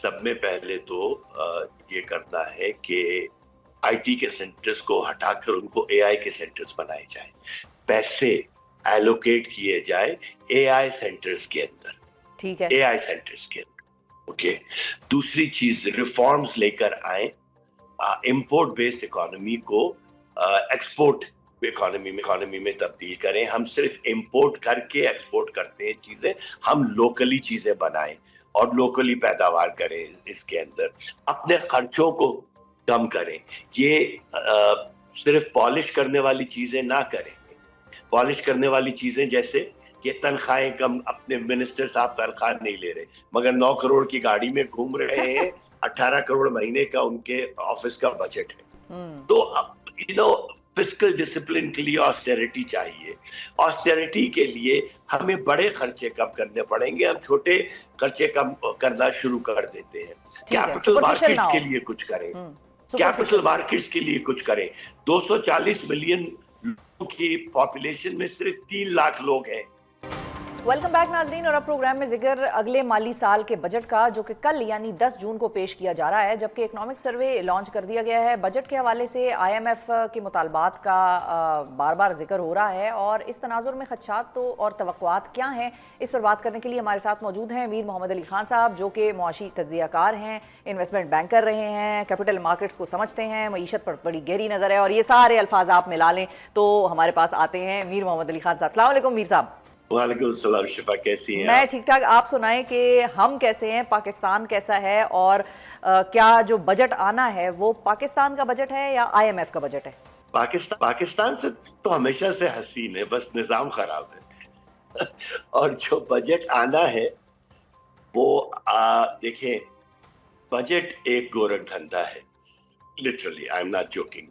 सब में पहले तो ये करना है कि आईटी के सेंटर्स को हटाकर उनको एआई के सेंटर्स बनाए जाए, पैसे एलोकेट किए जाए एआई सेंटर्स के अंदर, ठीक है। एआई सेंटर्स के अंदर। ओके, दूसरी चीज रिफॉर्म्स लेकर आए, इंपोर्ट बेस्ड इकोनॉमी को एक्सपोर्ट इकोनॉमी में तब्दील करें। हम सिर्फ इंपोर्ट करके एक्सपोर्ट करते हैं चीजें, हम लोकली चीजें बनाएं और लोकली पैदावार करें। इसके अंदर अपने खर्चों को कम करें। ये सिर्फ पॉलिश करने वाली चीजें ना करें। पॉलिश करने वाली चीजें जैसे कि तनख्वाहें कम, अपने मिनिस्टर साहब तनख्वाह नहीं ले रहे मगर 9 करोड़ की गाड़ी में घूम रहे हैं, 18 करोड़ महीने का उनके ऑफिस का बजट है। तो फिस्कल डिसिप्लिन के लिए ऑस्टेरिटी चाहिए। ऑस्टेरिटी के लिए हमें बड़े खर्चे कम करने पड़ेंगे, हम छोटे खर्चे कम करना शुरू कर देते हैं। कैपिटल मार्केट्स के लिए कुछ करें, कैपिटल मार्केट्स के लिए कुछ करें। 240 मिलियन लोगों की पॉपुलेशन में सिर्फ 3 लाख लोग हैं। वेलकम बैक नाजरीन, और अब प्रोग्राम में जिक्र अगले माली साल के बजट का, जो कि कल यानी 10 जून को पेश किया जा रहा है, जबकि इकोनॉमिक सर्वे लॉन्च कर दिया गया है। बजट के हवाले से आईएमएफ के मुतालबात का बार बार जिक्र हो रहा है, और इस तनाजुर में खदशात तो और तवक्कुआत क्या हैं, इस पर बात करने के लिए हमारे साथ मौजूद हैं मीर मोहम्मद अली खान साहब, जो कि मुआशी तज्जियाकार हैं, इन्वेस्टमेंट बैंकर रहे हैं, कैपिटल मार्केट्स को समझते हैं, मईशत पर बड़ी गहरी नज़र है, और ये सारे अल्फाज आप मिला लें तो हमारे पास आते हैं मीर मोहम्मद अली खान साहब। अस्सलाम वालेकुम मीर साहब। वालेकुम सलाम शिफा, कैसी हैं? मैं ठीक ठाक, आप सुनाएं कि हम कैसे हैं, पाकिस्तान कैसा है, और क्या जो बजट आना है वो पाकिस्तान का बजट है या आईएमएफ का बजट है? पाकिस्तान से तो हमेशा से हसीन है, बस निजाम खराब है। और जो बजट आना है वो देखें, बजट एक गोरख धंधा है, literally, I am not joking.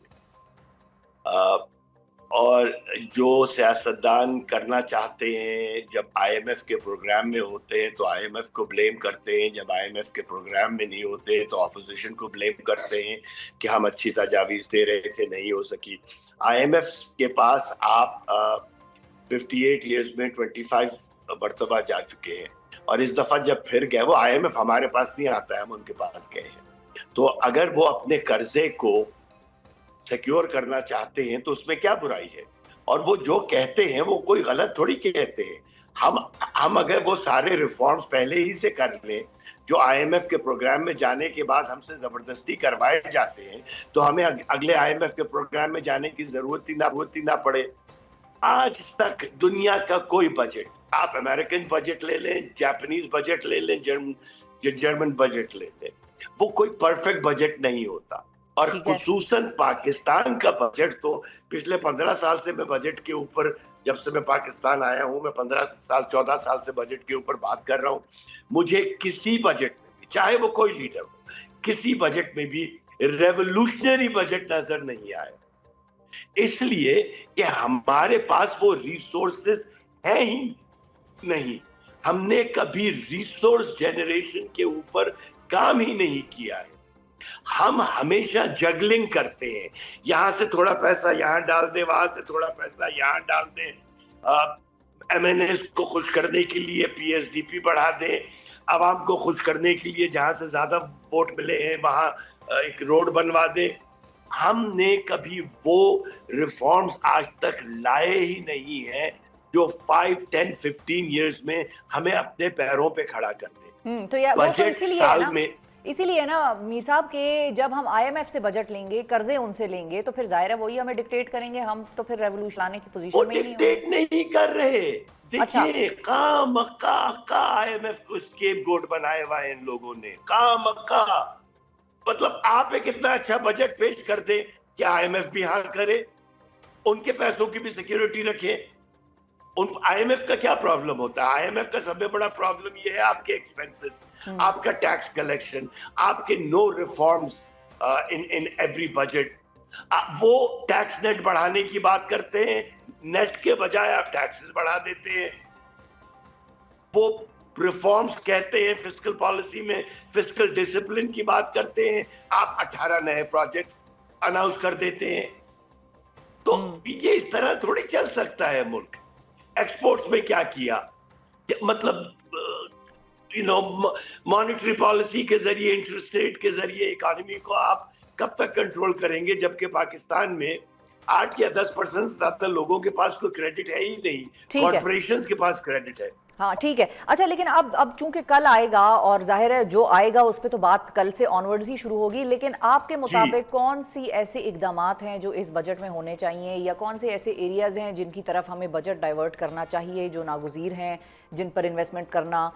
और जो सियासतदान करना चाहते हैं, जब आईएमएफ के प्रोग्राम में होते हैं तो आईएमएफ को ब्लेम करते हैं, जब आईएमएफ के प्रोग्राम में नहीं होते तो अपोजिशन को ब्लेम करते हैं कि हम अच्छी तजावीज़ दे रहे थे, नहीं हो सकी। आईएमएफ के पास आप 58 ईयर्स में 25 मरतबा जा चुके हैं, और इस दफ़ा जब फिर गए, वो आईएमएफ हमारे पास नहीं आता है, हम उनके पास गए हैं। तो अगर वो अपने कर्जे को सिक्योर करना चाहते हैं तो उसमें क्या बुराई है? और वो जो कहते हैं वो कोई गलत थोड़ी कहते हैं। हम अगर वो सारे रिफॉर्म्स पहले ही से कर लें जो आईएमएफ के प्रोग्राम में जाने के बाद हमसे जबरदस्ती करवाए जाते हैं, तो हमें अगले आईएमएफ के प्रोग्राम में जाने की जरूरत ही ना पड़े। आज तक दुनिया का कोई बजट, आप अमेरिकन बजट ले लें, जापानीज बजट ले लें, जर्मन बजट ले लें, वो कोई परफेक्ट बजट नहीं होता। और खुसूसन पाकिस्तान का बजट तो पिछले 15 साल से मैं बजट के ऊपर, जब से मैं पाकिस्तान आया हूं, मैं 14 साल से बजट के ऊपर बात कर रहा हूं। मुझे किसी बजट में, चाहे वो कोई लीडर हो, किसी बजट में भी रेवोल्यूशनरी बजट नजर नहीं आया, इसलिए कि हमारे पास वो रिसोर्सेस है ही नहीं। हमने कभी रिसोर्स जनरेशन के ऊपर काम ही नहीं किया है। हम हमेशा जगलिंग करते हैं, यहां से थोड़ा पैसा यहां डाल दें, वहां से थोड़ा पैसा यहां डाल दें, एमएनएस को खुश करने के लिए पीएसडीपी बढ़ा दें, आवाम को खुश करने के लिए जहां से ज्यादा वोट मिले हैं वहां एक रोड बनवा दें। हमने कभी वो रिफॉर्म्स आज तक लाए ही नहीं है जो 5, 10, 15 इयर्स में हमें अपने पैरों पे खड़ा कर दे। तो यार बजट साल में इसीलिए ना मीर साहब के, जब हम आईएमएफ से बजट लेंगे, कर्जे उनसे लेंगे, तो फिर जाहिर है वही हमें डिक्टेट करेंगे, हम तो फिर रेवोल्यूशन लाने की पोजीशन में ही डिक्टेट नहीं कर रहे। देखिए, का आईएमएफ को स्केपगोट बनाया हुआ है इन लोगों ने, मतलब आप एक इतना अच्छा बजट पेश कर दे कि आईएमएफ भी हाँ करे, उनके पैसों की भी सिक्योरिटी रखे। आईएमएफ का क्या प्रॉब्लम होता है? आईएमएफ का सबसे बड़ा प्रॉब्लम ये है आपके एक्सपेंसेस, आपका टैक्स कलेक्शन, आपके no reforms in every budget. वो टैक्स नेट बढ़ाने की बात करते हैं, नेट के बजाय आप टैक्सेस बढ़ा देते हैं। वो रिफॉर्म्स कहते हैं, फिस्कल पॉलिसी में फिस्कल डिसिप्लिन की बात करते हैं, आप 18 नए प्रोजेक्ट्स अनाउंस कर देते हैं। तो ये इस तरह थोड़ी चल सकता है मुल्क। एक्सपोर्ट्स में क्या किया, मतलब मॉनेटरी पॉलिसी के जरिए, इंटरेस्ट रेट के जरिए इकोनॉमी को आप कब तक कंट्रोल करेंगे, जबकि पाकिस्तान में 8 या 10% से ज्यादा लोगों के पास कोई क्रेडिट है ही नहीं, कॉर्पोरेशंस के पास क्रेडिट है। हाँ ठीक है। अच्छा, लेकिन अब चूंकि कल आएगा और जाहिर है जो आएगा उस पर तो बात कल से ऑनवर्ड्स ही शुरू होगी, लेकिन आपके मुताबिक कौन सी ऐसे इकदामात हैं जो इस बजट में होने चाहिए, या कौन से ऐसे एरियाज हैं जिनकी तरफ हमें बजट डाइवर्ट करना चाहिए, जो नागुज़ीर हैं, जिन पर इन्वेस्टमेंट करना?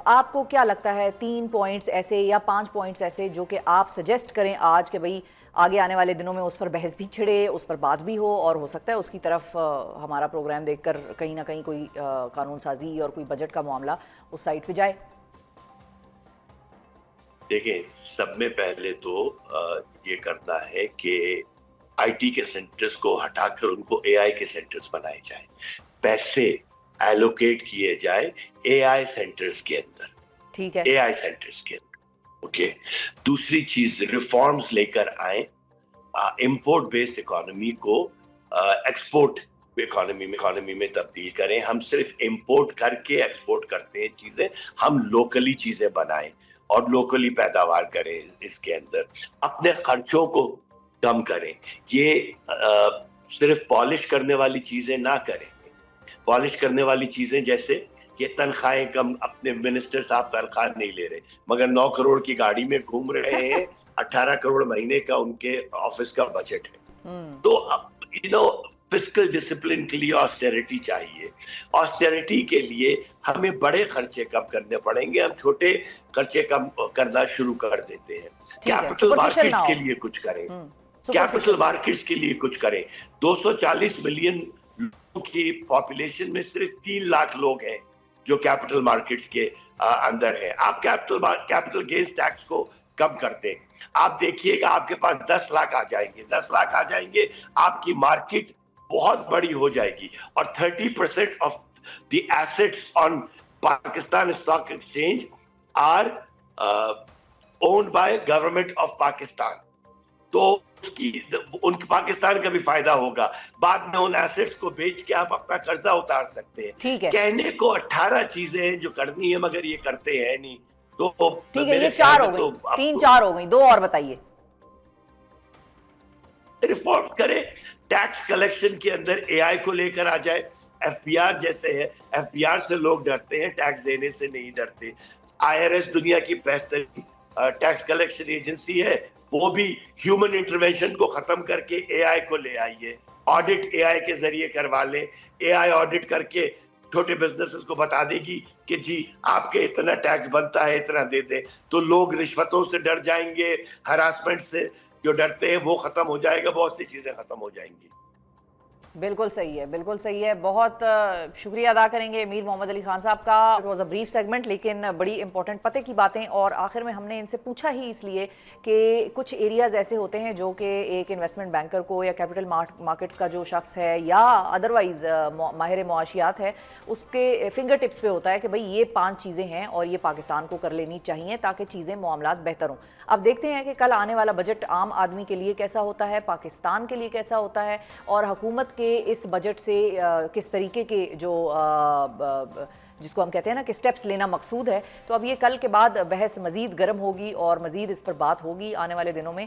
आपको क्या लगता है 3 पॉइंट्स ऐसे या 5 पॉइंट्स ऐसे जो कि आप सजेस्ट करें आज के भाई आगे आने वाले दिनों में उस पर बहस भी छिड़े, उस पर बात भी हो, और हो सकता है उसकी तरफ हमारा प्रोग्राम देखकर कहीं ना कहीं कोई कानून साजी और कोई बजट का मामला उस साइड पे जाए? देखिए, सब में पहले तो ये करना है कि आईटी के सेंटर्स को हटाकर उनको एआई के सेंटर्स बनाए जाए, पैसे एलोकेट किए जाए एआई सेंटर्स के अंदर, ठीक है, एआई सेंटर्स के अंदर। ओके, दूसरी चीज, रिफॉर्म्स लेकर आए, इंपोर्ट बेस्ड इकोनॉमी को एक्सपोर्ट इकोनॉमी में तब्दील करें। हम सिर्फ इंपोर्ट करके एक्सपोर्ट करते हैं चीजें, हम लोकली चीजें बनाएं और लोकली पैदावार करें। इसके अंदर अपने खर्चों को कम करें, ये सिर्फ पॉलिश करने वाली चीजें ना करें। पॉलिश करने वाली चीजें जैसे ये तनख्वाहें कम, अपने मिनिस्टर साहब तनख्वाह नहीं ले रहे मगर 9 करोड़ की गाड़ी में घूम रहे हैं, 18 करोड़ महीने का उनके ऑफिस का बजट है। तो फिस्कल डिसिप्लिन के लिए ऑस्टेरिटी चाहिए। ऑस्टेरिटी के लिए हमें बड़े खर्चे कम करने पड़ेंगे, हम छोटे खर्चे कम करना शुरू कर देते हैं। कैपिटल मार्केट्स के लिए कुछ करें, कैपिटल मार्केट्स के लिए कुछ करें। 240 मिलियन लोगों की पॉपुलेशन में सिर्फ 3 लाख लोग हैं जो कैपिटल मार्केट्स के अंदर है। आप कैपिटल गेन्स टैक्स को कम करते, आप देखिएगा आपके पास 10 लाख आ जाएंगे, 10 लाख आ जाएंगे, आपकी मार्केट बहुत बड़ी हो जाएगी। और 30% of the assets on Pakistan stock exchange are owned by government of Pakistan, तो उनके पाकिस्तान का भी फायदा होगा। बाद में उन एसेट्स को बेच के आप अपना कर्जा उतार सकते हैं। ठीक है, कहने को 18 चीजें हैं जो करनी है मगर ये करते हैं नहीं। तो ठीक है, ये 4 हो गई, 3-4 हो गई, 2 और बताइए। रिफॉर्म करें, टैक्स कलेक्शन के अंदर एआई को लेकर आ जाए। एफपीआर जैसे है, एफपीआर से लोग डरते हैं, टैक्स देने से नहीं डरते। आईआरएस दुनिया की बेहतरीन टैक्स कलेक्शन एजेंसी है, वो भी ह्यूमन इंटरवेंशन को खत्म करके एआई को ले आइए। ऑडिट एआई के जरिए करवा ले, एआई ऑडिट करके छोटे बिजनेसेस को बता देगी कि जी आपके इतना टैक्स बनता है, इतना दे दे, तो लोग रिश्वतों से डर जाएंगे, हरासमेंट से जो डरते हैं वो खत्म हो जाएगा, बहुत सी चीजें खत्म हो जाएंगी। बिल्कुल सही है, बिल्कुल सही है। बहुत शुक्रिया अदा करेंगे मीर मोहम्मद अली खान साहब का। It was a brief segment, लेकिन बड़ी इंपॉर्टेंट पते की बातें। और आखिर में हमने इनसे पूछा ही इसलिए कि कुछ एरियाज ऐसे होते हैं जो कि एक इन्वेस्टमेंट बैंकर को या कैपिटल मार्केट्स का जो शख्स है या अदरवाइज माहिर मुआशियात है उसके फिंगर टिप्स पे होता है कि भाई ये 5 चीज़ें हैं और ये पाकिस्तान को कर लेनी चाहिए ताकि चीज़ें मामलात बेहतर हों। अब देखते हैं कि कल आने वाला बजट आम आदमी के लिए कैसा होता है, पाकिस्तान के लिए कैसा होता है, और हुकूमत के इस बजट से किस तरीके के जो जिसको हम कहते हैं ना कि स्टेप्स लेना मकसूद है। तो अब ये कल के बाद बहस मज़ीद गर्म होगी और मज़ीद इस पर बात होगी आने वाले दिनों में।